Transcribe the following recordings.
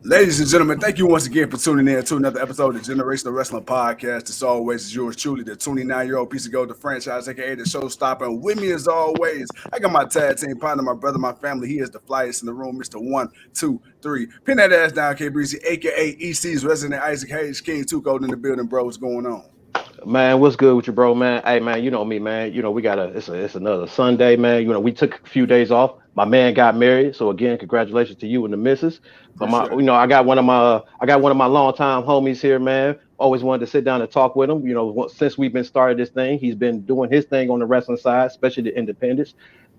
Ladies and gentlemen, thank you once again for tuning in to another episode of the Generational Wrestling Podcast. As always, is yours truly, the 29-year-old piece of gold, the franchise, aka the showstopper. And with me, as always, I got my tag team partner, my brother, my family. He is the flyest in the room, Mr. 123. Pin that ass down, K Breezy, aka EC's resident Isaac Hayes King. Too cold in the building, bro. What's going on? Man, what's good with you, bro, man? Hey, man, you know me, man. We got it's another Sunday, man. We took a few days off. My man got married, so again, congratulations to you and the missus. But I got one of my longtime homies here, man. Always wanted to sit down and talk with him. Since we've been started this thing, he's been doing his thing on the wrestling side, especially the independents.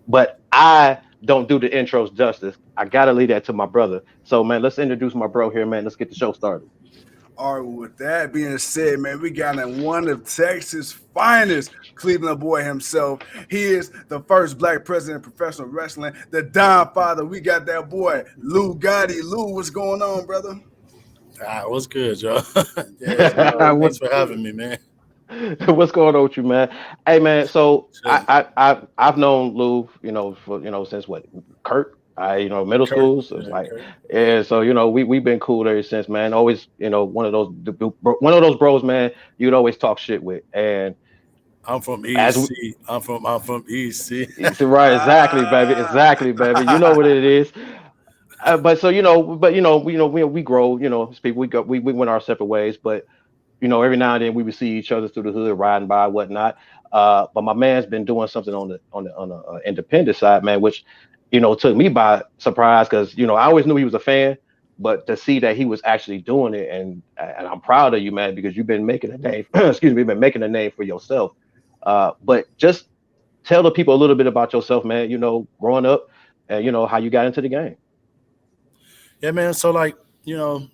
But I don't do the intros justice. I gotta leave that to my brother. So, man, let's introduce my bro here, man. Let's get the show started. All right, with that being said, man, we got in one of Texas' finest Cleveland boy himself. He is the first black president of professional wrestling, the Don Father. We got that boy, Lou Gotti. Lou, what's going on, brother? What's good, Joe? Thanks for having me, man. What's going on with you, man? Hey, man. So I've known Lou, since what, Kurt? Middle school. So it's like, yeah. So we've been cool ever since, man. Always, one of those bros, man. You'd always talk shit with, and I'm from EC. I'm from EC. Right, exactly, baby. You know what it is. But we grow. As people, we went our separate ways, but every now and then we would see each other through the hood, riding by, whatnot. But my man's been doing something on the independent side, man, which took me by surprise because I always knew he was a fan, but to see that he was actually doing it, and I'm proud of you, man, because you've been making a name. Excuse me, been making a name for yourself. But just tell the people a little bit about yourself, man. Growing up, and how you got into the game. Yeah, man. So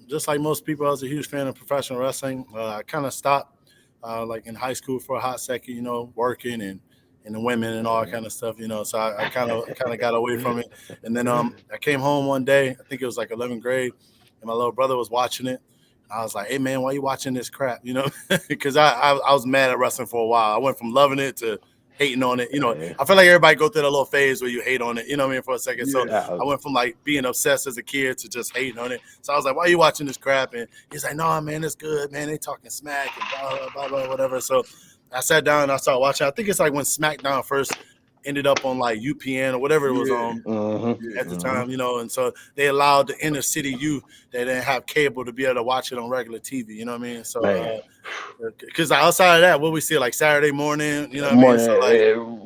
just like most people, I was a huge fan of professional wrestling. I kind of stopped like in high school for a hot second, working and the women and all that kind of stuff, So I kind of got away from it. And then I came home one day, I think it was like 11th grade, and my little brother was watching it. I was like, hey, man, why are you watching this crap? Because I was mad at wrestling for a while. I went from loving it to hating on it. I feel like everybody go through that little phase where you hate on it, for a second. So I went from like being obsessed as a kid to just hating on it. So I was like, why are you watching this crap? And he's like, no, man, it's good, man. They talking smack and blah, blah, blah, whatever. So I sat down and I started watching. I think it's like when SmackDown first ended up on like UPN or whatever it was on at the time, and so they allowed the inner city youth that didn't have cable to be able to watch it on regular TV, you know what I mean? So because outside of that, what we see like Saturday morning, you know what I mean? So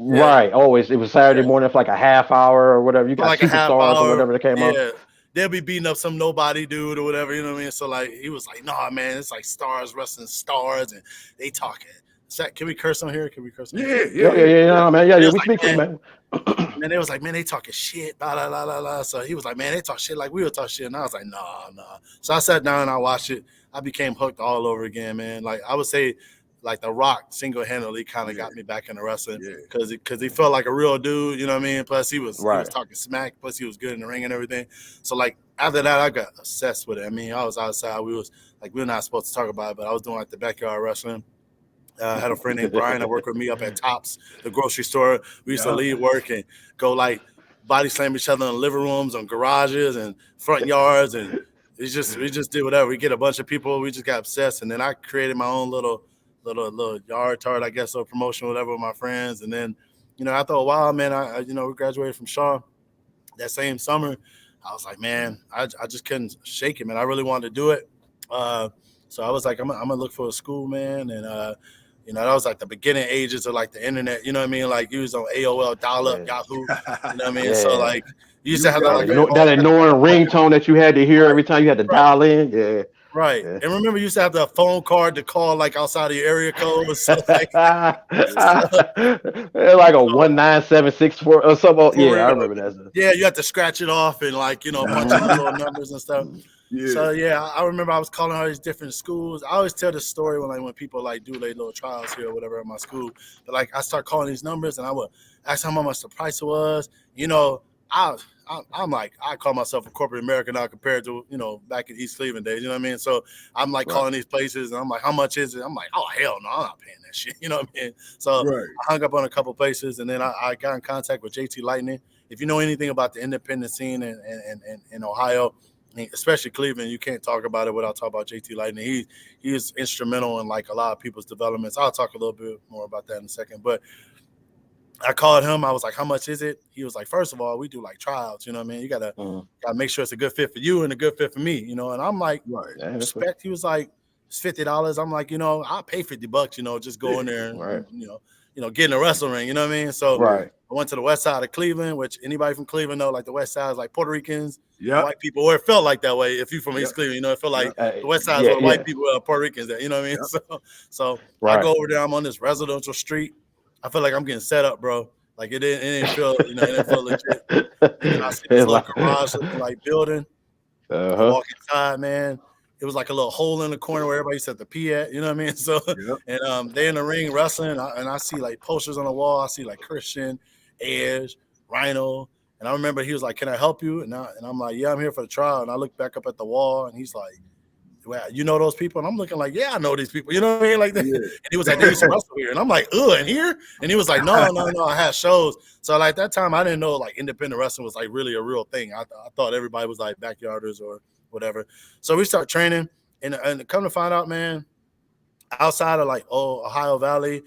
right, always it was Saturday morning for like a half hour or whatever. You got like Superstars or whatever that came out. They'll be beating up some nobody dude or whatever, you know what I mean? So like he was like, nah, man, it's like stars wrestling stars, and they talking. Can we curse on here? Yeah, man. Yeah, we speaking, man. And they was like, man, they talking shit, blah, blah, blah, blah, blah. So he was like, man, they talk shit like we would talk shit. And I was like, nah. So I sat down and I watched it. I became hooked all over again, man. Like I would say, like The Rock single-handedly kind of got me back into wrestling because he felt like a real dude, you know what I mean? Plus he was talking smack. Plus he was good in the ring and everything. So like after that, I got obsessed with it. I mean, I was outside. We were not supposed to talk about it, but I was doing like the backyard wrestling. I had a friend named Brian that worked with me up at Tops, the grocery store. We used to leave work and go like body slam each other in living rooms, on garages and front yards, and we just did whatever. We get a bunch of people. We just got obsessed, and then I created my own little yard tart, I guess, or promotion, whatever, with my friends. And then, after a while, man, I we graduated from Shaw that same summer. I was like, man, I just couldn't shake it, man. I really wanted to do it. So I was like, I'm gonna look for a school, man, and that was like the beginning ages of like the internet, you know what I mean? Like you was on AOL, dial-up, Yahoo, you know what I mean? So like you used to have that annoying ringtone that you had to hear every time you had to dial in. Yeah. Right. Yeah. And remember you used to have the phone card to call like outside of your area code or something like like a 19764 or something. Yeah, I remember that. Yeah, you had to scratch it off and like, punch in the little numbers and stuff. Yeah. So I remember I was calling all these different schools. I always tell this story when people like do their little trials here or whatever at my school. But like I start calling these numbers and I would ask how much the price was. I'm like, I call myself a corporate American now compared to, back in East Cleveland days, you know what I mean? So I'm like calling these places and I'm like, how much is it? I'm like, oh, hell no, I'm not paying that shit. You know what I mean? So I hung up on a couple places and then I got in contact with JT Lightning. If you know anything about the independent scene in Ohio, especially Cleveland. You can't talk about it without talking about JT Lightning. He is instrumental in like a lot of people's developments. I'll talk a little bit more about that in a second. But I called him. I was like, "How much is it?" He was like, "First of all, we do like tryouts. You know what I mean? You gotta make sure it's a good fit for you and a good fit for me. You know." And I'm like, respect. He was like, "It's $50." I'm like, I'll pay $50. Just go in there and get in the wrestling ring. You know what I mean? So I went to the west side of Cleveland, which anybody from Cleveland know, like the west side is like Puerto Ricans, white people, or it felt like that way. If you from East Cleveland, it felt like the west side is where white people are, Puerto Ricans there. You know what I mean? So I go over there. I'm on this residential street. I feel like I'm getting set up, bro. Like it didn't feel, it didn't feel legit. And then I see this little garage looking like building. I walk inside, man. It was like a little hole in the corner where everybody set the P at, you know what I mean? So, and they in the ring wrestling, and I see like posters on the wall. I see like Christian, Edge, Rhino, and I remember he was like, "Can I help you?" And I'm like, "Yeah, I'm here for the trial." And I look back up at the wall, and he's like, "Wow, you know those people?" And I'm looking like, "Yeah, I know these people." You know what I mean? Like that. Yeah. And he was like, "They used to wrestle here," and I'm like, "Ugh, and here?" And he was like, "No, I had shows." So like that time, I didn't know like independent wrestling was like really a real thing. I thought everybody was like backyarders or whatever. So we start training, and come to find out, man, outside of like Ohio Valley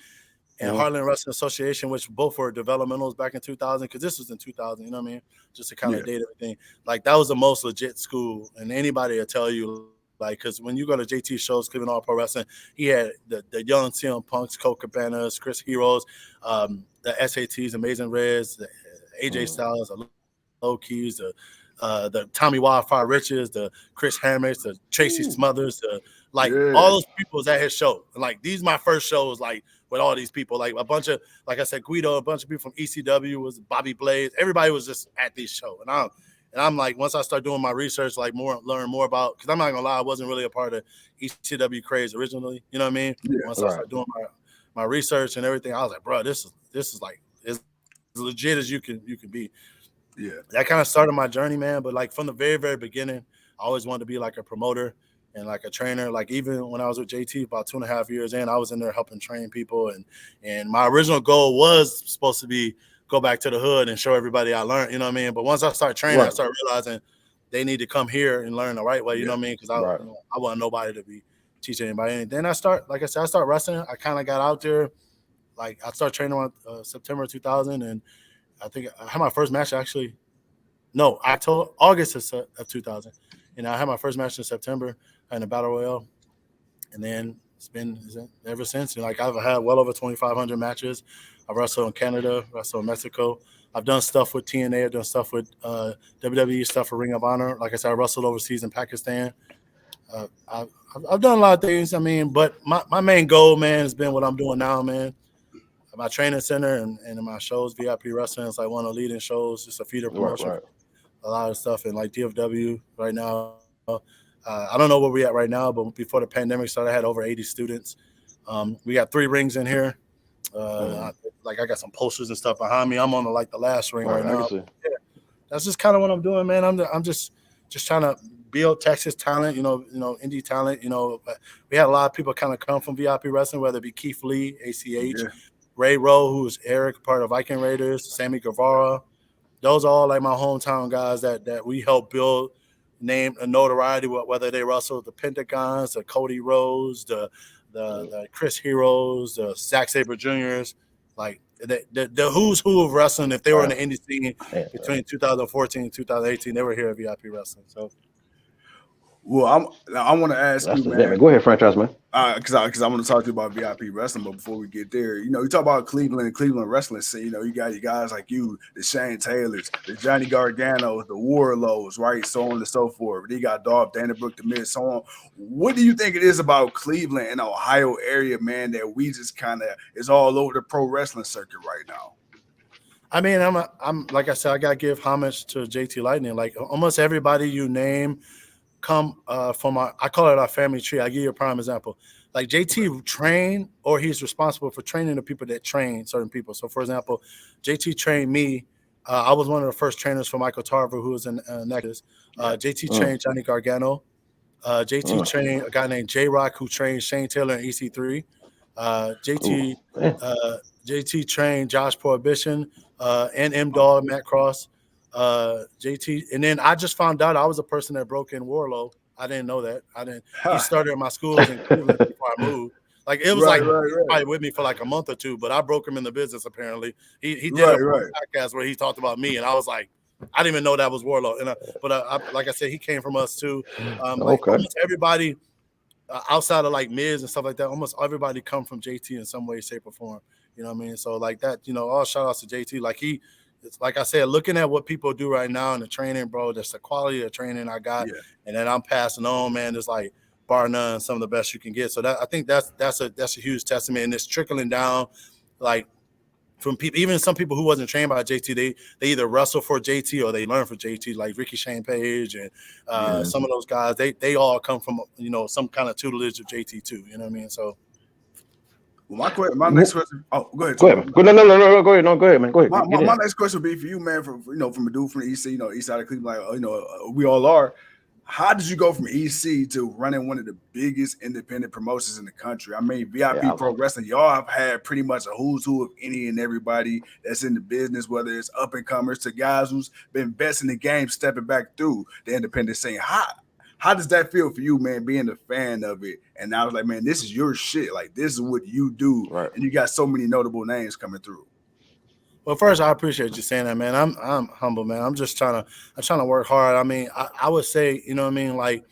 and Heartland Wrestling Association, which both were developmentals back in 2000, because this was in 2000, you know what I mean? Just to kind of date everything. Like that was the most legit school, and anybody will tell you, like, because when you go to JT shows, Cleveland All Pro Wrestling, he had the young CM Punks, Colt Cabanas, Chris Heroes, the SATs, Amazing Reds, the AJ Styles, the Low Keys, the Tommy Wildfire Riches, the Chris Hammers, the Tracy Smothers, all those people was at his show. Like these my first shows, like with all these people, like a bunch of, like I said, Guido, a bunch of people from ECW, was Bobby Blaze. Everybody was just at these shows, and I'm like, once I start doing my research, like learn more about, because I'm not gonna lie, I wasn't really a part of ECW craze originally. You know what I mean? Once I started doing my research and everything, I was like, bro, this is like as legit as you can be. Yeah, that kind of started my journey, man. But like from the very, very beginning, I always wanted to be like a promoter and like a trainer. Like even when I was with JT about 2.5 years in, I was in there helping train people, and my original goal was supposed to be go back to the hood and show everybody I learned, you know what I mean? But once I started training, I started realizing they need to come here and learn the right way, you know what I mean? Because I want nobody to be teaching anybody. And then I start wrestling. I kind of got out there. Like I started training on September 2000, and I think I had my first match actually. No, August of 2000, and I had my first match in September in a battle royale, and then it's been ever since. And like I've had well over 2,500 matches. I've wrestled in Canada, wrestled in Mexico. I've done stuff with TNA. I've done stuff with WWE, stuff for Ring of Honor. Like I said, I wrestled overseas in Pakistan. I've done a lot of things. I mean, but my main goal, man, has been what I'm doing now, man. My training center and in my shows, V.I.P Wrestling is like one of the leading shows. It's a feeder promotion. A lot of stuff in like DFW right now. I don't know where we're at right now, but before the pandemic started, I had over 80 students. We got 3 rings in here. I got some posters and stuff behind me. I'm on the last ring right now. Yeah, that's just kind of what I'm doing, man. I'm just trying to build Texas talent, indie talent. We had a lot of people kind of come from V.I.P Wrestling, whether it be Keith Lee, ACH, Ray Rowe, who's Eric, part of Viking Raiders, Sammy Guevara. Those are all like my hometown guys that we help build name and notoriety, whether they wrestle the Pentagons, the Cody Rhodes, the Chris Heroes, the Zack Sabre Juniors, like the who's who of wrestling. If they were in the indie scene between 2014 and 2018, they were here at VIP Wrestling. So, well, I want to ask you, man. Go ahead, franchise man. Because I want to talk to you about VIP Wrestling, but before we get there, you talk about Cleveland and Cleveland wrestling scene. You got your guys like you, the Shane Taylors, the Johnny Garganos, the Wardlows, right, so on and so forth. Then you got Dolph, Dana Brooke, the Miz, so on. What do you think it is about Cleveland and Ohio area, man, that we just kind of is all over the pro wrestling circuit right now? I mean, I'm like I said, I gotta give homage to JT Lightning. Like almost everybody you name come from I call it our family tree. I give you a prime example. Like JT trained, or he's responsible for training the people that train certain people. So, for example, JT trained me. I was one of the first trainers for Michael Tarver, who was in Nexus. JT trained Johnny Gargano. JT trained a guy named J-Rock, who trained Shane Taylor in EC3. JT trained Josh Prohibition and M-Dog, Matt Cross. JT, and then I just found out I was a person that broke in Wardlow. I didn't know that. He started at my schools in Cleveland before I moved. Like it was probably with me for like a month or two, but I broke him in the business. Apparently, he did a podcast where he talked about me, and I was like, I didn't even know that was Wardlow. And but like I said, he came from us too. Like almost everybody outside of like Miz and stuff like that, almost everybody come from JT in some way, shape, or form. You know what I mean? So like that, all shout outs to JT. Like it's like I said, looking at what people do right now in the training, bro, that's the quality of training I got, and then I'm passing on, man. It's like bar none, some of the best you can get. So I think that's a huge testament, and it's trickling down, like from people, even some people who wasn't trained by JT, they either wrestle for JT or they learn for JT, like Ricky Shane Page and some of those guys. They all come from some kind of tutelage of JT too. You know what I mean? So. Well, my next question. Oh, go ahead. Go ahead. No, go ahead. No, go ahead, man. Go ahead. My next question would be for you, man. From a dude from the EC, east side of Cleveland, like we all are. How did you go from EC to running one of the biggest independent promotions in the country? I mean, V.I.P. Pro Wrestling, y'all have had pretty much a who's who of any and everybody that's in the business, whether it's up and comers to guys who's been best in the game, stepping back through the independent scene. How does that feel for you, man, being a fan of it? And I was like, man, this is your shit. Like, this is what you do. Right. And you got so many notable names coming through. Well, first, I appreciate you saying that, man. I'm humble, man. I'm trying to work hard. I mean, I would say, you know what I mean? Like,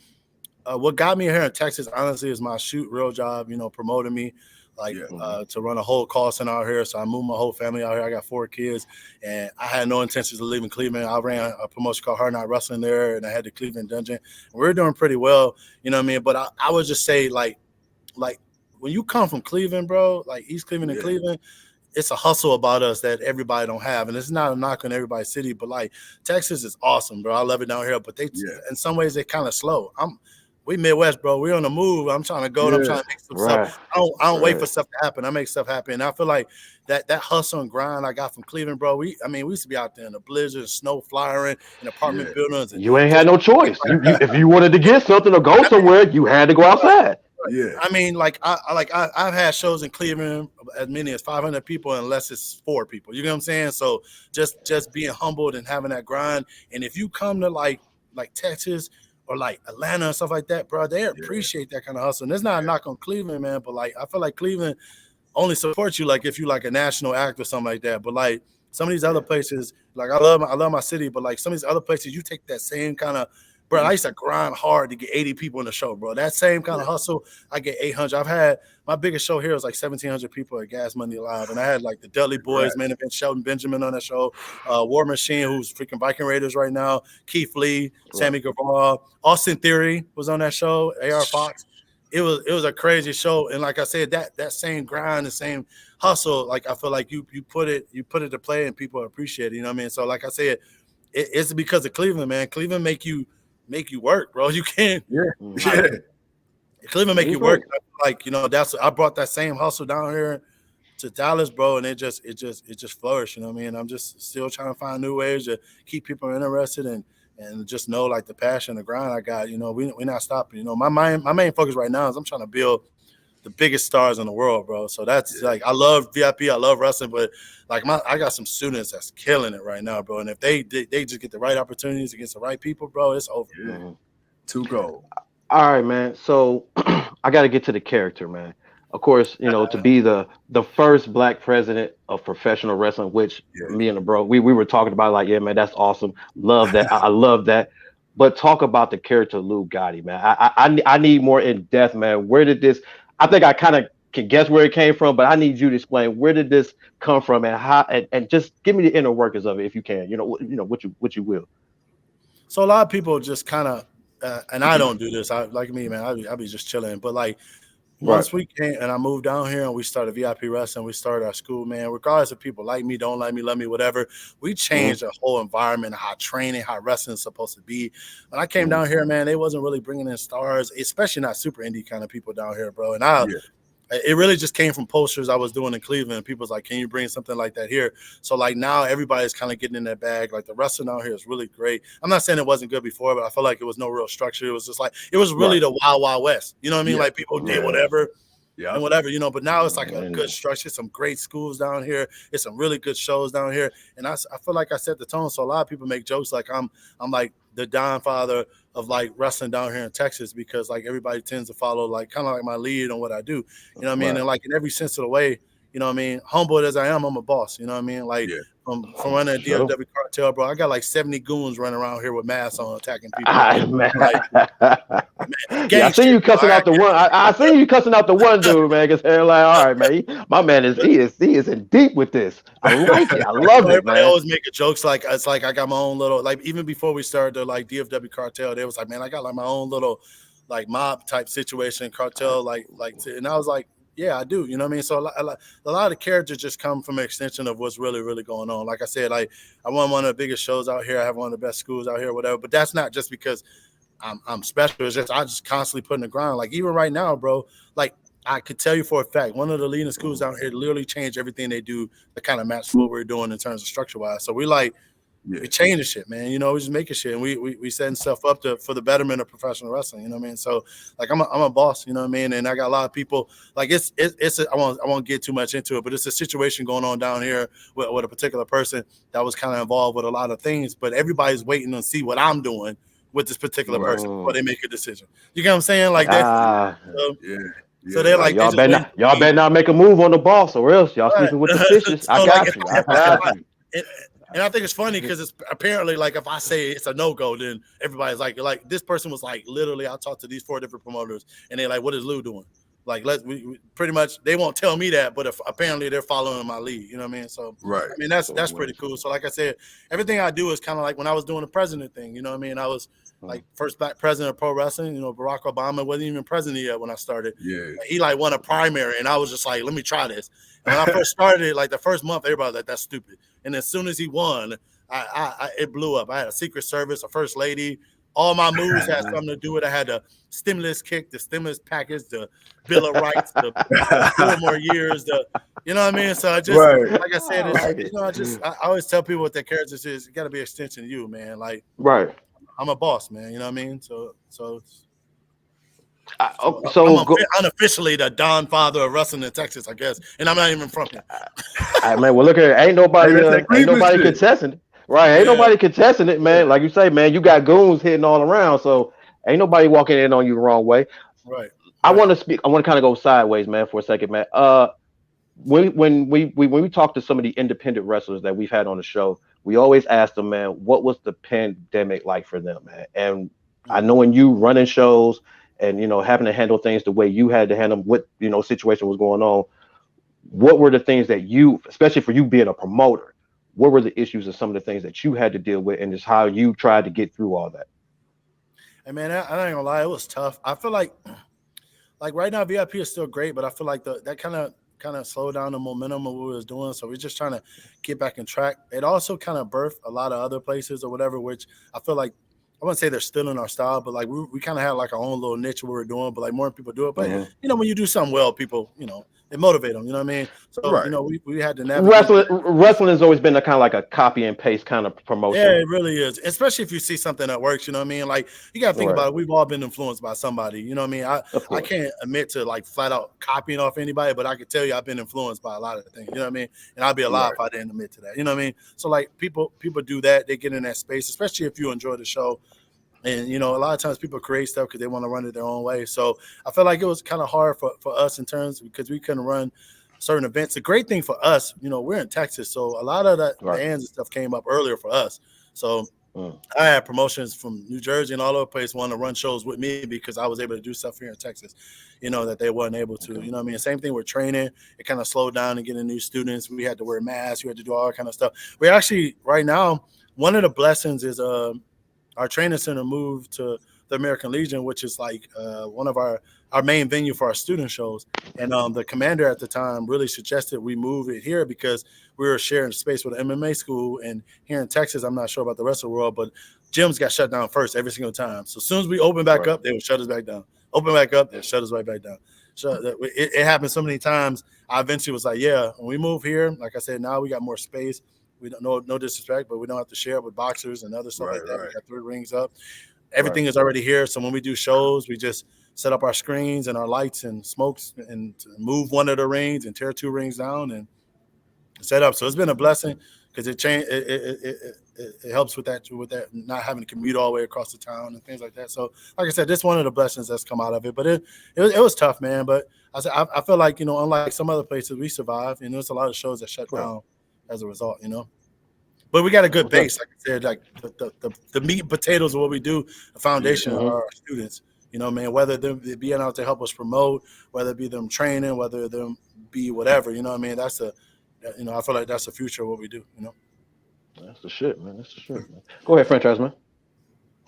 what got me here in Texas, honestly, is my shoot real job, promoting me. Like to run a whole call center out here. So I moved my whole family out here. I got 4 kids, and I had no intentions of leaving Cleveland. I ran a promotion called Hard Night Wrestling there, and I had the Cleveland Dungeon. We were doing pretty well, you know what I mean? But I would just say, like when you come from Cleveland, bro, like East Cleveland and Cleveland, it's a hustle about us that everybody don't have. And it's not a knock on everybody's city, but like Texas is awesome, bro. I love it down here, but in some ways they're kind of slow. We Midwest, bro. We're on the move. I'm trying to go and I'm trying to make some stuff. I don't wait for stuff to happen. I make stuff happen. And I feel like that hustle and grind I got from Cleveland, bro. We used to be out there in the blizzard, snow flying in apartment buildings. You ain't had no choice. If you wanted to get something or go somewhere, you had to go outside. Yeah. I mean, I've had shows in Cleveland as many as 500 people, unless it's 4 people. You know what I'm saying? So just being humbled and having that grind. And if you come to like Texas or like Atlanta and stuff like that, bro, they appreciate that kind of hustle. And it's not a knock on Cleveland, man, but like I feel like Cleveland only supports you like if you like a national act or something like that. But like some of these other places, like I love my city, but like some of these other places, you take that same kind of, bro, I used to grind hard to get 80 people in the show, bro. That same kind of hustle, I get 800. I've had my biggest show here was like 1,700 people at Gas Money Live, and I had like the Dudley Boys, man, event, Shelton Benjamin on that show, War Machine, who's freaking Viking Raiders right now, Keith Lee, Sammy Guevara, Austin Theory was on that show, AR Fox. It was a crazy show, and like I said, that same grind, the same hustle, like I feel like you put it to play, and people appreciate it. You know what I mean? So like I said, it's because of Cleveland, man. Cleveland make you work, bro. You can't. Cleveland make you work. Like I brought that same hustle down here to Dallas, bro, and it just flourished. You know what I mean? I'm just still trying to find new ways to keep people interested and just know like the passion, the grind I got. We're not stopping. My main focus right now is I'm trying to build the biggest stars in the world, bro. So that's like I love VIP, I love wrestling, but like I got some students that's killing it right now, bro. And if they just get the right opportunities against the right people, bro, it's over. Yeah. Too cold. All right, man. So I got to get to the character, man. Of course, to be the first Black president of professional wrestling, which me and the bro, we were talking about, like, yeah, man, that's awesome. Love that. I love that. But talk about the character Lou Gotti, man. I need more in depth, man. Where did this? I think I kind of can guess where it came from, but I need you to explain where did this come from and how, and just give me the inner workings of it if you can. What you will. So a lot of people just kind of, and I don't do this. I like me, man. I be just chilling. But like once we came and I moved down here and we started VIP wrestling, we started our school, man. Regardless if people like me, don't like me, love me, whatever, we changed the whole environment, how training, how wrestling is supposed to be. When I came down here, man, they wasn't really bringing in stars, especially not super indie kind of people down here, bro. And it really just came from posters I was doing in Cleveland. People was like, can you bring something like that here? So like now everybody's kind of getting in that bag. Like the wrestling out here is really great. I'm not saying it wasn't good before, but I feel like it was no real structure. It was just like, it was really the Wild Wild West. You know what I mean? Like people did whatever. and whatever, but now it's like a good structure, some great schools down here. It's some really good shows down here. And I feel like I set the tone. So a lot of people make jokes like I'm like the Don father of like wrestling down here in Texas, because like everybody tends to follow like kind of like my lead on what I do. You know what I mean? And like in every sense of the way, you know what I mean? Humble as I am, I'm a boss. You know what I mean? Like from running a DFW cartel, bro, I got like 70 goons running around here with masks on attacking people. I seen you cussing out the one. I seen you cussing out the one dude, man. Cause they're like, all right, man, my man is he is in deep with this. I like it. I love it, man. I always make jokes like it's like I got my own little, like even before we started the like DFW cartel, they was like, man, I got like my own little like mob type situation cartel, and I was like, yeah, I do. You know what I mean? So a lot of the characters just come from an extension of what's really, really going on. Like I said, I won one of the biggest shows out here. I have one of the best schools out here, whatever. But that's not just because I'm special. It's just I just constantly put in the ground. Like even right now, bro, like I could tell you for a fact, one of the leading schools out here literally changed everything they do to kind of match what we're doing in terms of structure-wise. So we like we changing shit, man. We just making shit, and we setting stuff up for the betterment of professional wrestling. You know what I mean? So like I'm a boss. You know what I mean? And I got a lot of people. Like I won't get too much into it, but it's a situation going on down here with a particular person that was kind of involved with a lot of things. But everybody's waiting to see what I'm doing with this particular person before they make a decision. You get what I'm saying? Like that. So they're like, y'all better not make a move on the boss, or else y'all sleeping with the fishes. I got you. And I think it's funny because it's apparently like if I say it's a no-go, then everybody's like this person was like literally I talked to these 4 different promoters and they're like, what is Lou doing? Like we pretty much they won't tell me that, but if apparently they're following my lead, you know what I mean? So I mean that's pretty cool. So like I said, everything I do is kind of like when I was doing the president thing, you know what I mean? I was like first black president of pro wrestling. Barack Obama wasn't even president yet when I started. He like won a primary and I was just like, let me try this. And when I first started it, like the first month, everybody was like, that's stupid. And as soon as he won, it blew up. I had a Secret Service, a first lady. All my moves had something to do with it. I had the stimulus kick, the stimulus package, the Bill of Rights, the 4 more years, you know what I mean? So I just, like I said, I always tell people what their characters is. It got to be an extension of you, man. Like, I'm a boss, man. You know what I mean? So I'm unofficially the Don father of wrestling in Texas, I guess, and I'm not even from here. All right, man. Well, look here, ain't nobody contesting it, right? Ain't nobody contesting it, man. Like you say, man, you got goons hitting all around, so ain't nobody walking in on you the wrong way. Right. I want to kind of go sideways, man, for a second, man. When we talk to some of the independent wrestlers that we've had on the show, we always ask them, man, what was the pandemic like for them, man? And I know when you running shows and having to handle things the way you had to handle what situation was going on, what were the things that you, especially for you being a promoter, what were the issues and some of the things that you had to deal with, and just how you tried to get through all that? Hey man, I ain't gonna lie, it was tough. I feel like right now VIP is still great, but I feel like that kind of slowed down the momentum of what we was doing. So we're just trying to get back in track. It also kind of birthed a lot of other places or whatever, which I feel like I wouldn't say they're still in our style, but like we kind of had like our own little niche what we're doing, but like more people do it. But when you do something well, people, it motivate them. You know what I mean? So we had to navigate. Wrestling has always been a kind of like a copy and paste kind of promotion. Yeah, it really is. Especially if you see something that works. You know what I mean? Like you got to think about it. We've all been influenced by somebody. You know what I mean? I can't admit to like flat out copying off anybody, but I can tell you I've been influenced by a lot of the things. You know what I mean? And I'd be a lie if I didn't admit to that. You know what I mean? So like people do that. They get in that space, especially if you enjoy the show. And, a lot of times people create stuff because they want to run it their own way. So I felt like it was kind of hard for us in terms because we couldn't run certain events. The great thing for us, we're in Texas. So a lot of that bands and stuff came up earlier for us. So I had promotions from New Jersey and all over the place want to run shows with me because I was able to do stuff here in Texas, that they weren't able to. You know what I mean? Same thing with training. It kind of slowed down and getting new students. We had to wear masks. We had to do all that kind of stuff. We actually, right now, one of the blessings is our training center moved to the American Legion, which is like one of our main venue for our student shows. And the commander at the time really suggested we move it here because we were sharing space with an MMA school. And here in Texas, I'm not sure about the rest of the world, but gyms got shut down first every single time. So as soon as we open back up, they would shut us back down. Open back up, they'll shut us right back down. So it happened so many times. I eventually was like, yeah, when we move here, like I said, now we got more space. We don't no disrespect, but we don't have to share it with boxers and other stuff like that. We got 3 rings up. Everything is already here. So when we do shows, we just set up our screens and our lights and smokes and move one of the rings and tear 2 rings down and set up. So it's been a blessing because it helps with that not having to commute all the way across the town and things like that. So like I said, this is one of the blessings that's come out of it. But it was tough, man. But I feel like, unlike some other places, we survived. There's a lot of shows that shut down as a result. But we got a good base, like I said, like the meat and potatoes of what we do. The foundation are our students. Man, whether they being out to help us promote, whether it be them training, whether them be whatever. That's I feel like that's the future of what we do. That's the shit, man. That's the shit, man. Go ahead, franchise man.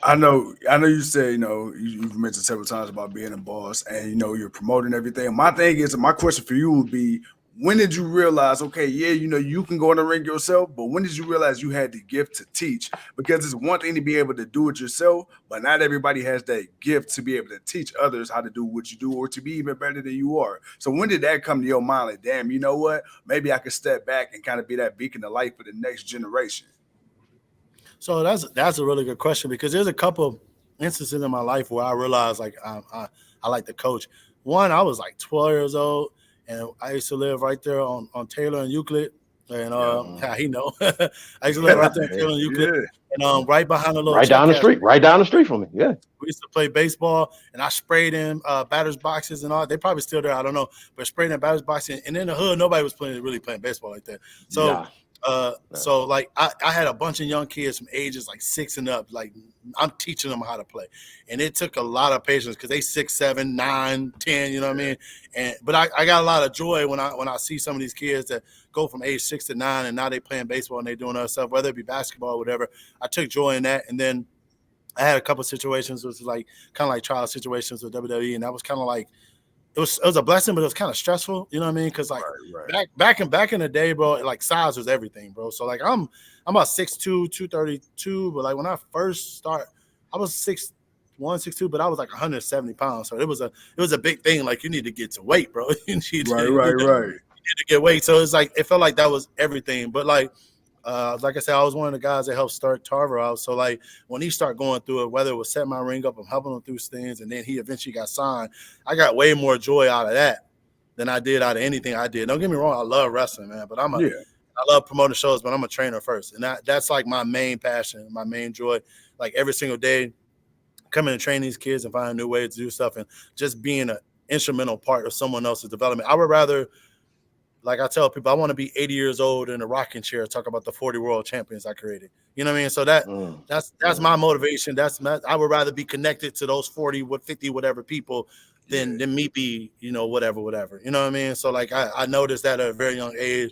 I know you said, you've mentioned several times about being a boss and, you're promoting everything. My thing is, my question for you would be, when did you realize, okay, yeah, you can go in the ring yourself, but when did you realize you had the gift to teach? Because it's one thing to be able to do it yourself, but not everybody has that gift to be able to teach others how to do what you do or to be even better than you are. So when did that come to your mind? Like, damn, you know what? Maybe I could step back and kind of be that beacon of light for the next generation. So that's a really good question because there's a couple instances in my life where I realized like I like to coach. One, I was like 12 years old. And I used to live right there on Taylor and Euclid. And he know. I used to live right there on Taylor and Euclid. And right behind the little right down the street from me. Yeah. We used to play baseball and I sprayed in batters boxes and all. They probably still there, I don't know. But sprayed in batters boxes. And in the hood, nobody was really playing baseball like that. So so like I had a bunch of young kids from ages like 6 and up. Like I'm teaching them how to play, and it took a lot of patience because they 6, 7, 9, 10. You know what I mean? But I got a lot of joy when I see some of these kids that go from age 6 to 9, and now they playing baseball and they doing other stuff, whether it be basketball or whatever. I took joy in that, and then I had a couple of situations, which was like kind of like trial situations with WWE, and that was kind of like. It was a blessing, but it was kind of stressful. You know what I mean? Because like back in the day, bro, like size was everything, bro. So like I'm about 6'2", 232, but like when I first started, I was 6'1", 6'2", but I was like 170 pounds. So it was a big thing. Like you need to get to weight, bro. You need to get weight. So it's like it felt like that was everything. But like I said, I was one of the guys that helped start Tarver out. So like when he started going through it, whether it was setting my ring up, I'm helping him through things, and then he eventually got signed. I got way more joy out of that than I did out of anything I did. Don't get me wrong, I love wrestling, man, but I love promoting shows, but I'm a trainer first, and that's like my main passion, my main joy. Like every single day, coming and train these kids and finding new ways to do stuff, and just being an instrumental part of someone else's development. I would rather. Like I tell people, I want to be 80 years old in a rocking chair, talk about the 40 world champions I created. You know what I mean? So that's my motivation. I would rather be connected to those 40, 50, whatever people than me be, whatever. You know what I mean? So like I noticed that at a very young age.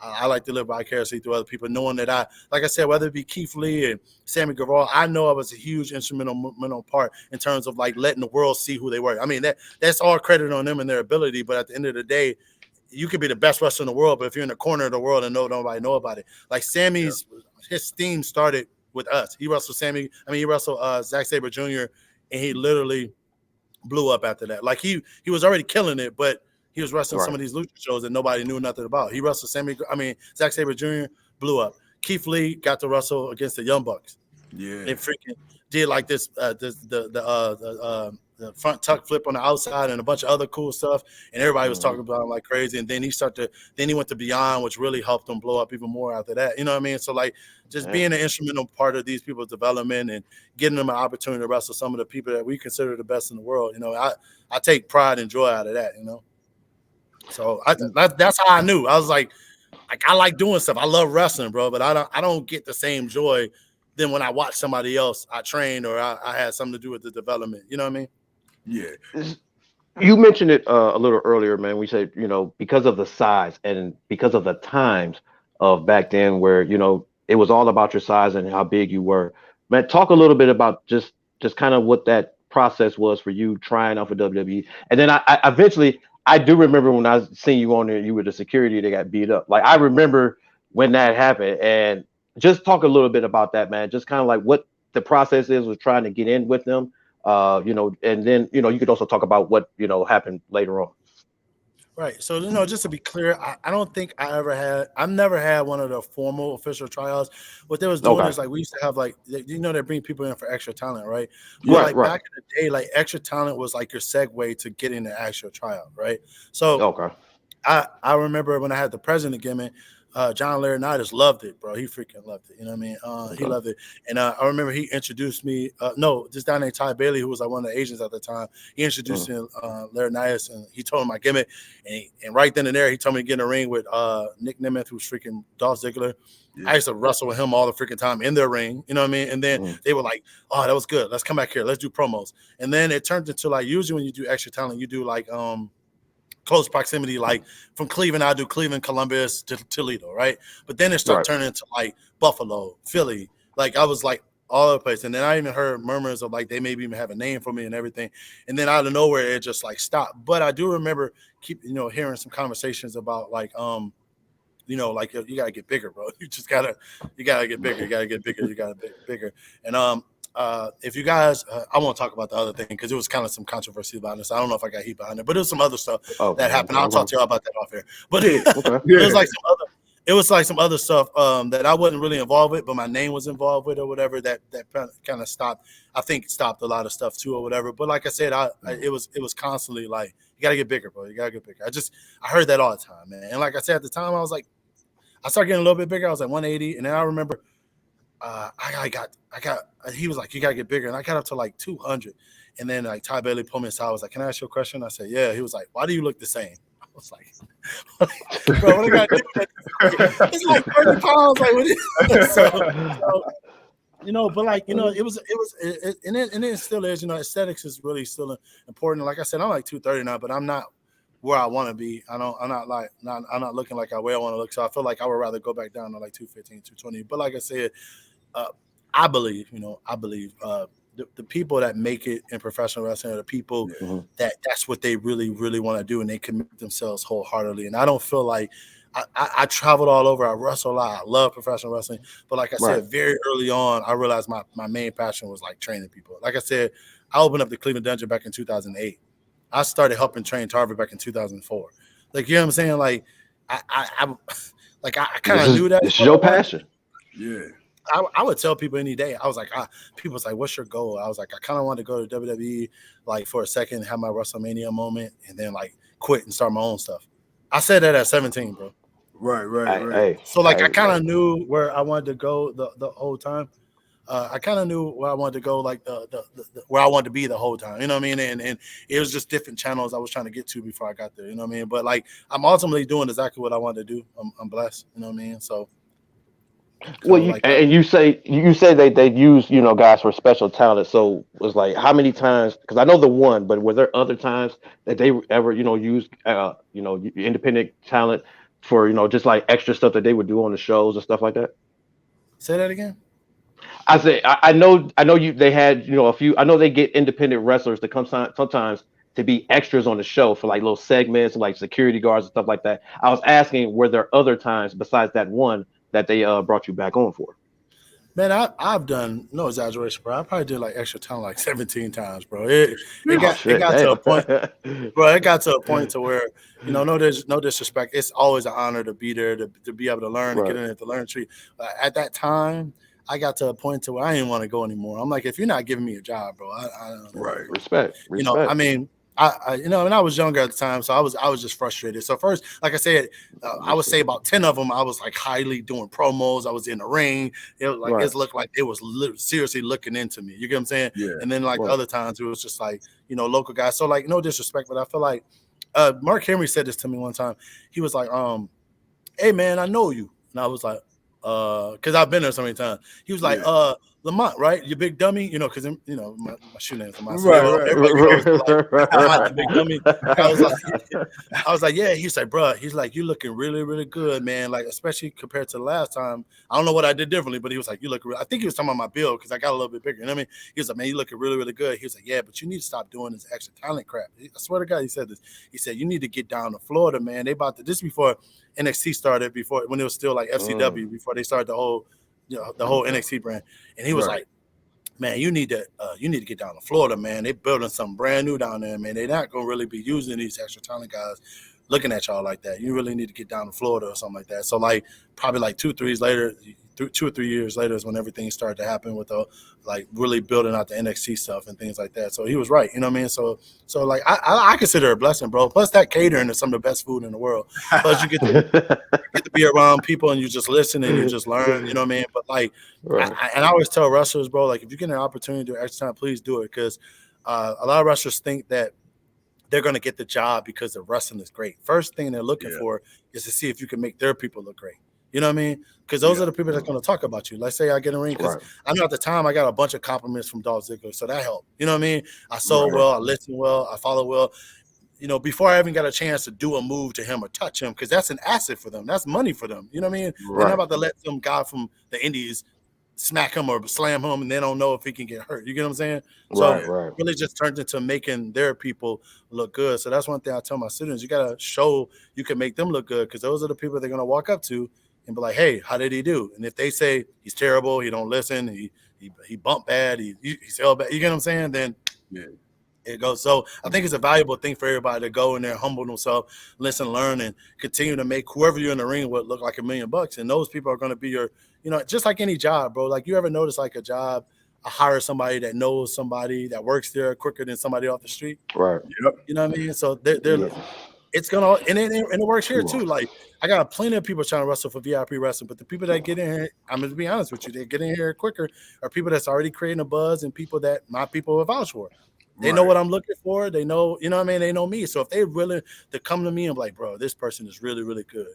I like to live vicariously through other people, knowing that like I said, whether it be Keith Lee and Sammy Guevara, I know I was a huge instrumental part in terms of like letting the world see who they were. I mean, that's all credit on them and their ability. But at the end of the day, you could be the best wrestler in the world, but if you're in the corner of the world and nobody know about it, like his theme started with us. He wrestled Zack Sabre Jr. and he literally blew up after that. Like he was already killing it, but he was wrestling some of these lucha shows that nobody knew nothing about. He wrestled Zack Sabre Jr. blew up. Keith Lee got to wrestle against the Young Bucks. Yeah, and freaking did like the front tuck flip on the outside and a bunch of other cool stuff, and everybody was talking about him like crazy. And then he went to Beyond, which really helped him blow up even more after that. You know what I mean? So like just being an instrumental part of these people's development and getting them an opportunity to wrestle some of the people that we consider the best in the world. I take pride and joy out of that. So that's how I knew. I was like I like doing stuff. I love wrestling, bro, but I don't get the same joy than when I watch somebody else I trained or I had something to do with the development. You know what I mean? Yeah. You mentioned it a little earlier, man. We said, because of the size and because of the times of back then where, it was all about your size and how big you were. Man, talk a little bit about just kind of what that process was for you trying out for WWE. And then I eventually, I do remember when I seen you on there, you were the security that got beat up. Like, I remember when that happened, and just talk a little bit about that, man. Just kind of like what the process is with trying to get in with them. And then, you could also talk about what, happened later on. Right. So, just to be clear, I don't think I've never had one of the formal official tryouts. What they was doing Okay. is like, we used to have like, they bring people in for extra talent, right? But Yeah. like back in the day, like extra talent was like your segue to getting the actual tryout, right? So Okay. I remember when I had the president gimmick, John Laurinaitis loved it, bro. He freaking loved it. You know what I mean? He loved it. And I remember he introduced me. No, this guy named Ty Bailey, who was like one of the agents at the time. He introduced him, Laurinaitis, and he told him my gimmick. And right then and there, he told me to get in the ring with Nick Nemeth, who's freaking Dolph Ziggler. I used to wrestle with him all the freaking time in their ring. You know what I mean? And then they were like, "Oh, that was good. Let's come back here. Let's do promos." And then it turned into like, usually when you do extra talent, you do like close proximity, like from Cleveland, I do Cleveland, Columbus to Toledo, right? But then it started turning into like Buffalo, Philly. Like I was like all over the place. And then I even heard murmurs of like they maybe even have a name for me and everything. And then out of nowhere, it just like stopped. But I do remember hearing some conversations about like like you gotta get bigger, bro. You gotta get bigger. You gotta get bigger. You gotta get bigger. And if you guys, I won't talk about the other thing because it was kind of some controversy about this. I don't know if I got heat behind it, but it was some other stuff that happened. I'll talk to you about that off here. But it was like some other stuff that I wasn't really involved with, but my name was involved with or whatever. That kind of stopped. I think it stopped a lot of stuff too or whatever. But like I said, it was constantly like, you gotta get bigger, bro. You gotta get bigger. I heard that all the time, man. And like I said at the time, I was like, I started getting a little bit bigger. I was like 180, and then I remember. He was like, you gotta get bigger, and I got up to like 200, and then like Ty Bailey pulled me aside. I was like, can I ask you a question? I said, yeah. He was like, why do you look the same? I was like, bro, what I gotta do? It's like 30 pounds, like what is so, but like it was, and it still is. Aesthetics is really still important. Like I said, I'm like 230 now, but I'm not where I want to be. I'm not looking like where I want to look. So I feel like I would rather go back down to like 215, 220. But like I said, I believe the people that make it in professional wrestling are the people that's what they really, really want to do, and they commit themselves wholeheartedly. And I don't feel like I traveled all over. I wrestle a lot. I love professional wrestling. But like I said, very early on, I realized my main passion was like training people. Like I said, I opened up the Cleveland Dungeon back in 2008. I started helping train Tarver back in 2004. Like, you know what I'm saying? Like, I kind of knew that. It's your passion. Yeah. I would tell people any day. I was like, people was like, what's your goal? I was like, I kind of wanted to go to WWE like for a second, have my WrestleMania moment, and then like quit and start my own stuff. I said that at 17, bro. Right. So like, I kind of knew where I wanted to go the whole time. I kind of knew where I wanted to go, like the where I wanted to be the whole time. You know what I mean? And it was just different channels I was trying to get to before I got there. You know what I mean? But like, I'm ultimately doing exactly what I wanted to do. I'm blessed. You know what I mean? So well, you say they use guys for special talent. So it was like, how many times? Because I know the one, but were there other times that they ever used independent talent for just like extra stuff that they would do on the shows and stuff like that? Say that again. I say I know they had a few. I know they get independent wrestlers to come sometimes to be extras on the show for like little segments like security guards and stuff like that. I was asking, were there other times besides that one that they brought you back on for? Man, I've done, no exaggeration, bro. I probably did like extra talent like 17 times, bro. It got to a point, bro. It got to a point to where no disrespect. It's always an honor to be there, to be able to learn, to get in there, to learn. At that time, I got to a point to where I didn't want to go anymore. I'm like, if you're not giving me a job, bro, I don't know. Right. Respect. I mean, and I was younger at the time, so I was just frustrated. So first, like I said, I would say about 10 of them, I was like highly doing promos. I was in the ring. It was like it looked like it was seriously looking into me. You get what I'm saying? Yeah. And then like other times, it was just like local guys. So like, no disrespect, but I feel like Mark Henry said this to me one time. He was like, "Hey man, I know you," and I was like, because I've been there so many times. He was like, Lamont, right? You big dummy, because my shoe name's Lamont. So everybody goes like, Lamont, the big dummy. I was like, yeah. He's like, bro, he's like, you looking really, really good, man. Like, especially compared to the last time. I don't know what I did differently, but he was like, you look. I think he was talking about my build because I got a little bit bigger. You know what I mean? He was like, man, you looking really, really good. He was like, yeah, but you need to stop doing this extra talent crap. I swear to God, he said this. He said, you need to get down to Florida, man. They about to this before NXT started, before when it was still like FCW, before they started the whole NXT brand. And he was like, man, you need to get down to Florida, man. They're building something brand new down there, man. They're not gonna really be using these extra talent guys looking at y'all like that. You really need to get down to Florida or something like that. So like probably like 2 or 3 years later is when everything started to happen with the like really building out the NXT stuff and things like that. So he was right, you know what I mean? So like I consider it a blessing, bro. Plus that catering is some of the best food in the world. Plus you get to be around people and you just listen and you just learn, you know what I mean? But like, Right. I always tell wrestlers, bro, like if you get an opportunity to do extra time, please do it, because a lot of wrestlers think that they're going to get the job because the wrestling is great. First thing they're looking for is to see if you can make their people look great. You know what I mean? Because those are the people that's going to talk about you. Let's say I get in a ring, because I know at the time I got a bunch of compliments from Dolph Ziggler, so that helped. You know what I mean? I sold well, I listened well, I followed well. You know, before I even got a chance to do a move to him or touch him, because that's an asset for them. That's money for them. You know what I mean? They're not about to let some guy from the Indies smack him or slam him and they don't know if he can get hurt. You get what I'm saying? So it really just turns into making their people look good. So that's one thing I tell my students. You got to show you can make them look good, because those are the people they're going to walk up to and be like, hey, how did he do? And if they say he's terrible, he don't listen, he bumped bad, he's held bad, you get what I'm saying? Then it goes. So I think it's a valuable thing for everybody to go in there, humble themselves, listen, learn, and continue to make whoever you're in the ring with look like $1 million. And those people are going to be your, you know, just like any job, bro. Like you ever notice like a job, I hire somebody that knows somebody that works there quicker than somebody off the street. Right. You know what I mean? So they're it's gonna and it works here too. Like I got plenty of people trying to wrestle for VIP wrestling, but the people that get in here, I'm gonna be honest with you, they get in here quicker are people that's already creating a buzz and people that my people will vouch for. They know what I'm looking for. They know, you know what I mean? They know me. So if they're willing to come to me and be like, bro, this person is really, really good,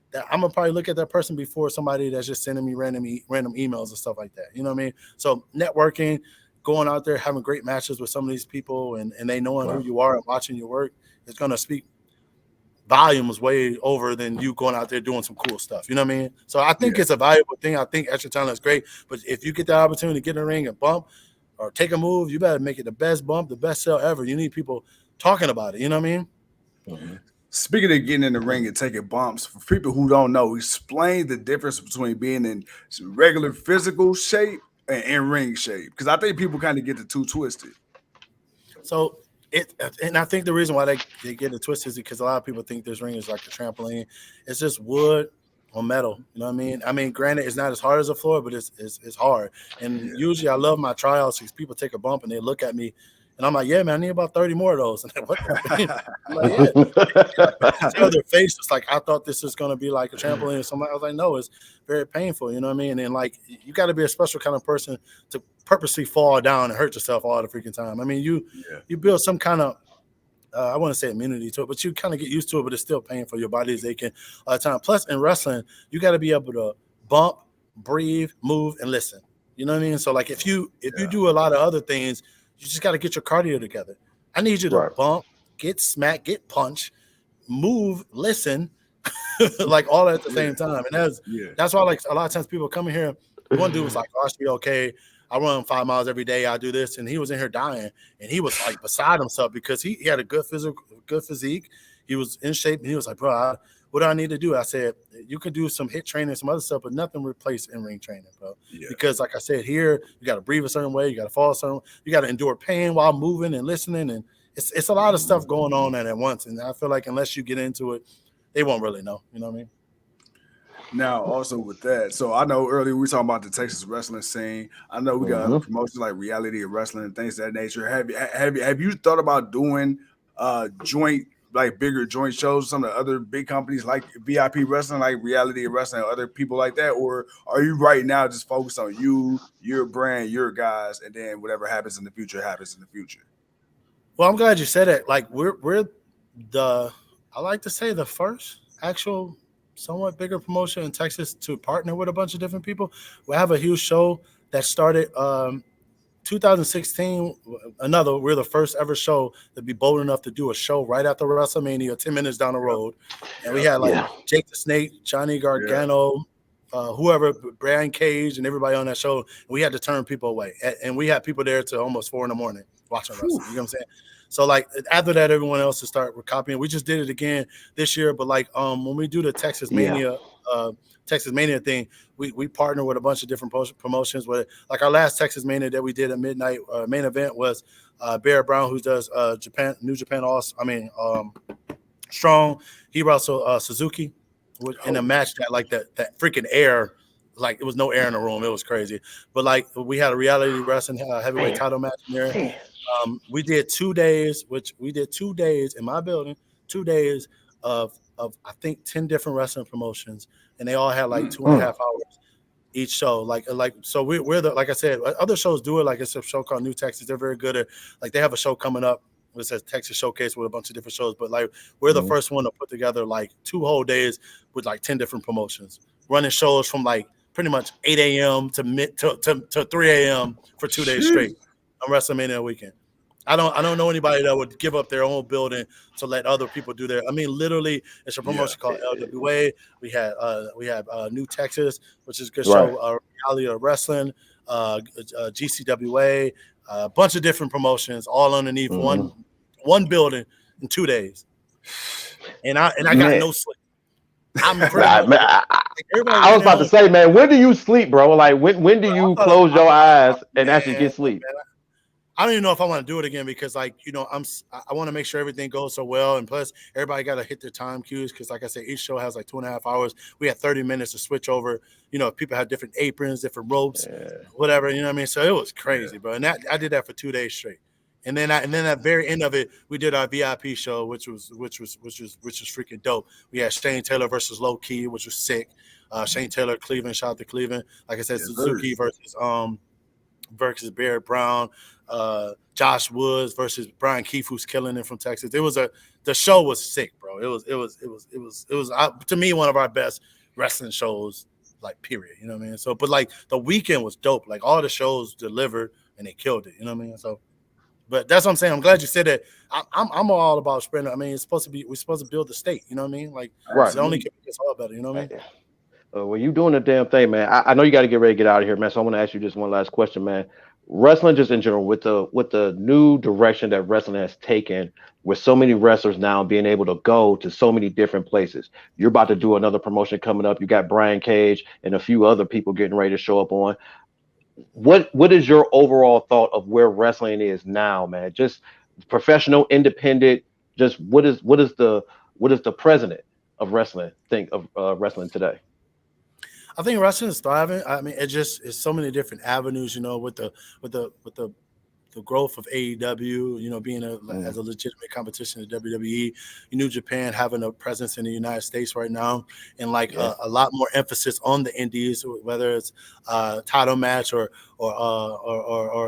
that I'm gonna probably look at that person before somebody that's just sending me random emails and stuff like that. You know what I mean? So networking, going out there, having great matches with some of these people and they knowing who you are and watching your work is gonna speak volumes way over than you going out there doing some cool stuff. You know what I mean? So I think it's a valuable thing. I think extra talent is great. But if you get the opportunity to get in the ring and bump or take a move, you better make it the best bump, the best sell ever. You need people talking about it. You know what I mean? Speaking of getting in the ring and taking bumps, for people who don't know, explain the difference between being in regular physical shape and in ring shape, because I think people kind of get the two twisted. So and I think the reason why they get it twisted is because a lot of people think this ring is like a trampoline. It's just wood or metal. You know what I mean? I mean, granted, it's not as hard as a floor, but it's hard. And usually I love my tryouts because people take a bump and they look at me and I'm like, yeah, man, I need about 30 more of those. And what the I'm like, yeah. Tell their face, it's like, I thought this was going to be like a trampoline or something. I was like, no, it's very painful. You know what I mean? And like, you got to be a special kind of person to purposely fall down and hurt yourself all the freaking time. I mean, you build some kind of, I want to say immunity to it, but you kind of get used to it, but it's still painful. Your body is aching all the time. Plus, in wrestling, you got to be able to bump, breathe, move, and listen. You know what I mean? So, like, if you do a lot of other things, you just got to get your cardio together. I need you to bump, get smacked, get punched, move, listen, like all at the same time. And that's why, like, a lot of times people come in here. One dude was like, "Oh, I should be okay. I run 5 miles every day. I do this," and he was in here dying, and he was like beside himself because he had a good physique. He was in shape, and he was like, "Bro, what do I need to do?" I said, "You can do some HIIT training, some other stuff, but nothing replace in-ring training, bro. Because, like I said, here you got to breathe a certain way, you got to fall a certain way, you got to endure pain while moving and listening, and it's a lot of stuff going on at once. And I feel like unless you get into it, they won't really know. You know what I mean?" Now, also with that, so I know earlier we were talking about the Texas wrestling scene. I know we got other promotions like Reality of Wrestling and things of that nature. Have you thought about doing joint, like bigger joint shows, some of the other big companies like VIP Wrestling, like Reality of Wrestling, other people like that? Or are you right now just focused on you, your brand, your guys, and then whatever happens in the future happens in the future? Well, I'm glad you said it. Like we're the, I like to say, the first actual somewhat bigger promotion in Texas to partner with a bunch of different people. We have a huge show that started 2016. We're the first ever show to be bold enough to do a show right after WrestleMania, 10 minutes down the road. And we had like Jake the Snake, Johnny Gargano, whoever, Brian Cage, and everybody on that show. And we had to turn people away. And we had people there till almost 4 a.m. watching wrestling. You know what I'm saying? So like after that, everyone else to start copying. We just did it again this year, but like when we do the Texas Mania thing, we partner with a bunch of different promotions. With like our last Texas Mania that we did at midnight main event was Bear Brown, who does New Japan strong. He wrestled Suzuki in a match that like that freaking air, like it was no air in the room. It was crazy. But like we had a reality wrestling heavyweight title match in there. We did 2 days, which we did 2 days in my building, 2 days of I think 10 different wrestling promotions, and they all had like 2.5 hours each show. Like so we're the, like I said, other shows do it. Like it's a show called New Texas. They're very good at, like they have a show coming up. It says Texas Showcase with a bunch of different shows, but like we're the first one to put together like 2 whole days with like 10 different promotions, running shows from like pretty much 8 a.m. to 3 a.m. for 2 days straight on WrestleMania weekend. I don't know anybody that would give up their own building to let other people do their. I mean, literally, it's a promotion called LWA. We have New Texas, which is a good show, reality of wrestling, GCWA, a bunch of different promotions, all underneath one building in 2 days. And I got no sleep. I'm pretty much, I was about to say, man, when do you sleep, bro? Like when do you close your eyes and actually get sleep? Man, I don't even know if I want to do it again because, like, you know, I want to make sure everything goes so well, and plus everybody got to hit their time cues because, like I said, each show has like 2.5 hours. We had 30 minutes to switch over. You know, people had different aprons, different ropes, whatever. You know what I mean? So it was crazy, bro. And I did that for 2 days straight. And then at the very end of it, we did our VIP show, which was freaking dope. We had Shane Taylor versus Low Key, which was sick. Shane Taylor, Cleveland, shout out to Cleveland. Like I said, Suzuki versus Barrett Brown, Josh Woods versus Brian Keefe, who's killing it from Texas. The show was sick, bro. It was to me one of our best wrestling shows, like, period. You know what I mean? So, but like the weekend was dope. Like all the shows delivered and they killed it. You know what I mean? So, but that's what I'm saying. I'm glad you said that. I'm all about spreading. I mean, we're supposed to build the state. You know what I mean? Like, it's the only can make us all better. You know what I mean? Well, you doing the damn thing, man. I know you got to get ready to get out of here, man. So I want to ask you just one last question, man. Wrestling, just in general, with the new direction that wrestling has taken, with so many wrestlers now being able to go to so many different places. You're about to do another promotion coming up. You got Brian Cage and a few other people getting ready to show up on. What is your overall thought of where wrestling is now, man? Just professional, independent. Just what is the president of wrestling think of wrestling today? I think wrestling is thriving. I mean, it's so many different avenues, you know, with the growth of AEW, you know, being as a legitimate competition to WWE, New Japan having a presence in the United States right now, and like a lot more emphasis on the indies, whether it's title match or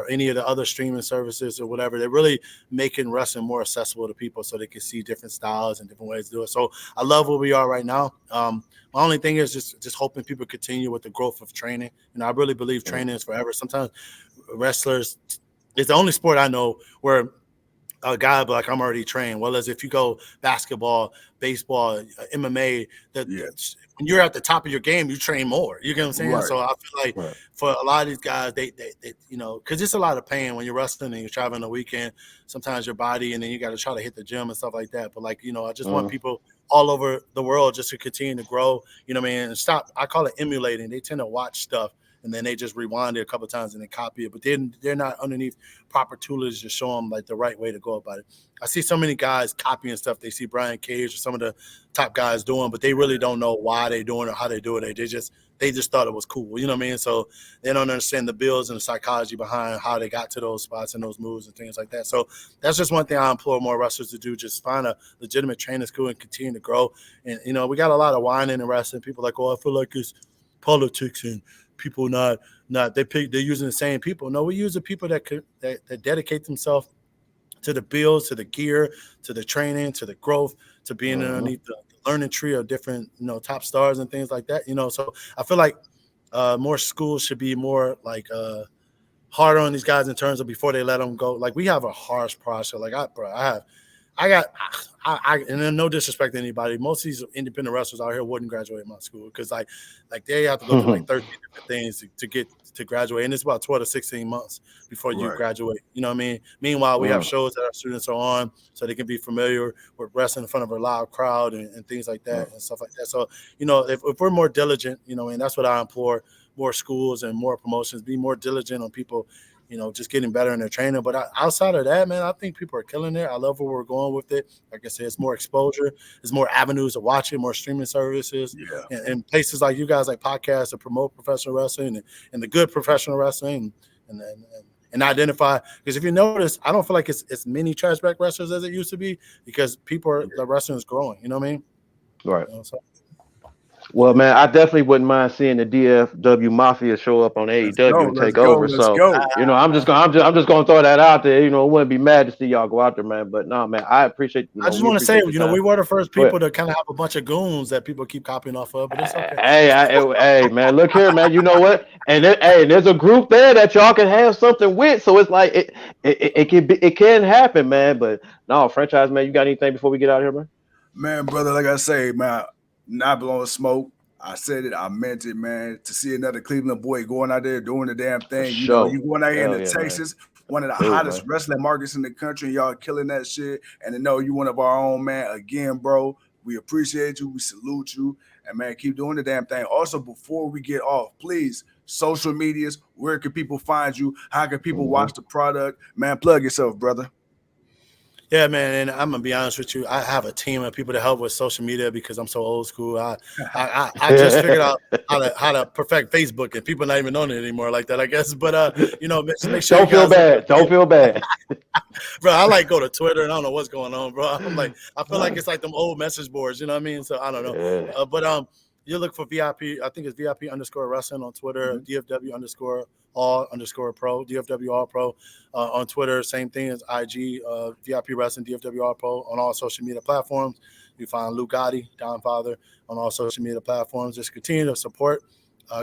any of the other streaming services or whatever. They're really making wrestling more accessible to people so they can see different styles and different ways to do it. So I love where we are right now. My only thing is just hoping people continue with the growth of training. You know, I really believe training is forever. Sometimes wrestlers, it's the only sport I know where a guy be like, I'm already trained. Well, as if you go basketball, baseball, MMA, when you're at the top of your game, you train more. You get what I'm saying? Right. So I feel like for a lot of these guys, they you know, because it's a lot of pain when you're wrestling and you're traveling the weekend. Sometimes your body, and then you got to try to hit the gym and stuff like that. But like, you know, I just want people all over the world just to continue to grow. You know what I mean? And stop. I call it emulating. They tend to watch stuff, and then they just rewind it a couple of times and then copy it. But they're not underneath proper tools to show them like the right way to go about it. I see so many guys copying stuff. They see Brian Cage or some of the top guys doing, but they really don't know why they're doing it or how they do it. They just thought it was cool. You know what I mean? So they don't understand the builds and the psychology behind how they got to those spots and those moves and things like that. So that's just one thing I implore more wrestlers to do. Just find a legitimate training school and continue to grow. And, you know, we got a lot of whining and wrestling. People like, oh, I feel like it's politics and people they're using the same people. No, we use the people that dedicate themselves to the builds, to the gear, to the training, to the growth, to being underneath the learning tree of different, you know, top stars and things like that. You know, so I feel like more schools should be more like harder on these guys in terms of before they let them go. Like we have a harsh process. Like and no disrespect to anybody, most of these independent wrestlers out here wouldn't graduate my school because like they have to go through like 13 different things to get to graduate, and it's about 12 to 16 months before you graduate. You know what I mean? Meanwhile, we have shows that our students are on so they can be familiar with wrestling in front of a live crowd and things like that and stuff like that. So, you know, if we're more diligent, you know, and that's what I implore more schools and more promotions, be more diligent on people just getting better in their training. But outside of that, man, I think people are killing it. I love where we're going with it. Like I said, it's more exposure. There's more avenues to watch it, more streaming services, and places like you guys, like podcasts, to promote professional wrestling and the good professional wrestling, and identify. Because if you notice, I don't feel like it's many trash bag wrestlers as it used to be, because the wrestling is growing. You know what I mean? Right. Well, man, I definitely wouldn't mind seeing the DFW Mafia show up on AEW and take over. So, I'm just gonna throw that out there. I wouldn't be mad to see y'all go out there, man. But no, man, I appreciate. I just want to say, we were the first people to kind of have a bunch of goons that people keep copying off of. But it's okay. Hey, man, look here, man. You know what? And there's a group there that y'all can have something with. So it's like it can happen, man. But no, franchise, man. You got anything before we get out of here, man? Man, brother, like I say, man. Not blowing smoke. I said it. I meant it, man. To see another Cleveland boy going out there doing the damn thing. You going out here into Texas, one of the hottest wrestling markets in the country, and y'all killing that shit. And to know you one of our own, man. Again, bro, we appreciate you. We salute you. And, man, keep doing the damn thing. Also, before we get off, please, social medias, where can people find you? How can people watch the product? Man, plug yourself, brother. Yeah, man, and I'm gonna be honest with you. I have a team of people to help with social media because I'm so old school. I just figured out how to perfect Facebook, and people not even on it anymore like that, I guess. But make sure. Don't feel bad. Don't feel bad, bro. I like go to Twitter and I don't know what's going on, bro. I'm like, I feel like it's like them old message boards. You know what I mean? So I don't know. But you look for VIP. I think it's VIP_wrestling on Twitter. DFW_ all_pro, DFW All Pro on Twitter. Same thing as IG, VIP Wrestling, DFW All Pro on all social media platforms. You find Lou Gotti, Don Father, on all social media platforms. Just continue to support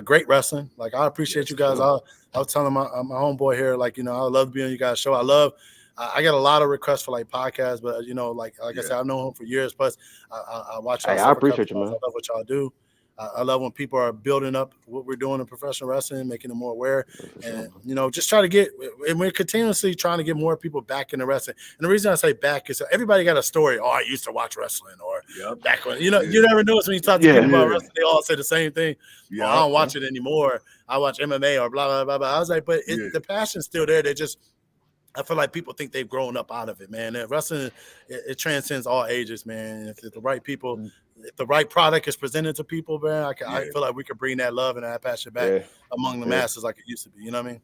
great wrestling. Like, I appreciate you guys. I was telling my homeboy here, like, I love being on you guys' show. I get a lot of requests for like podcasts, but like I said, I've known him for years. Plus, I watch. Hey, I appreciate you, man. I love what y'all do. I love when people are building up what we're doing in professional wrestling, making them more aware, and just try to get. And we're continuously trying to get more people back into wrestling. And the reason I say back is everybody got a story. Oh, I used to watch wrestling, or back when you never notice when you talk to people about wrestling, they all say the same thing. I don't watch it anymore. I watch MMA or blah blah blah blah. I was like, but the passion's still there. I feel like people think they've grown up out of it, man. Wrestling, it transcends all ages, man. If the right people, if the right product is presented to people, man, I feel like we could bring that love and that passion back among the masses like it used to be. You know what I mean?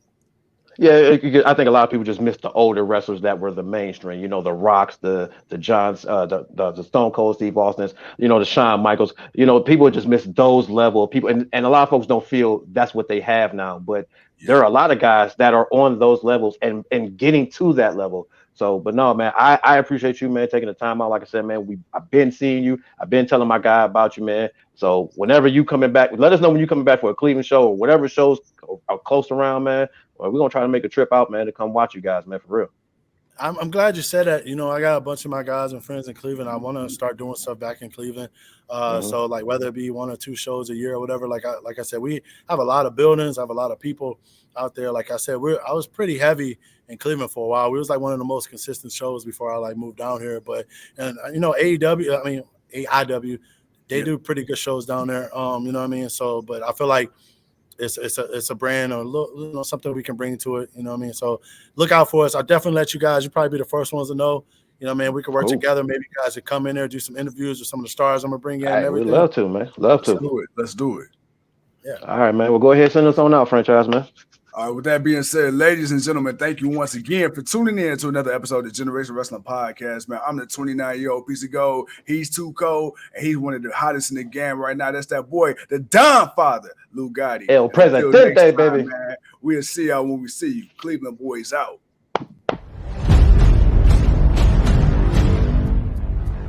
Yeah, I think a lot of people just miss the older wrestlers that were the mainstream. The Rocks, the Johns, the Stone Cold Steve Austins, the Shawn Michaels. People just miss those level of people, and a lot of folks don't feel that's what they have now. But there are a lot of guys that are on those levels and getting to that level. So, but no, man, I appreciate you, man, taking the time out. Like I said, man, I've been seeing you. I've been telling my guy about you, man. So whenever you coming back, let us know when you coming back for a Cleveland show or whatever shows are close around, man. We're going to try to make a trip out, man, to come watch you guys, man, for real. I'm glad you said that. I got a bunch of my guys and friends in Cleveland. I want to start doing stuff back in Cleveland. So, like, whether it be 1 or 2 shows a year or whatever, like I said, we have a lot of buildings. I have a lot of people out there. Like I said, I was pretty heavy in Cleveland for a while. We was like one of the most consistent shows before I moved down here. But AEW, they do pretty good shows down there. You know what I mean? So, but I feel like it's a brand or something we can bring to it. You know what I mean? So look out for us. I'll definitely let you guys. You'll probably be the first ones to know. Man, we can work together. Maybe you guys could come in there, do some interviews with some of the stars I'm gonna bring in. And everything. We'd love to, man. Let's do it. Yeah. All right, man. Well, go ahead and send us on out, franchise, man. All right, with that being said, ladies and gentlemen, thank you once again for tuning in to another episode of Generation Wrestling Podcast, man. I'm the 29-year-old piece of gold. He's too cold, and he's one of the hottest in the game right now. That's that boy, the Don Father, Lou Gotti. El Presidente, baby. Man, we'll see y'all when we see you. Cleveland boys out.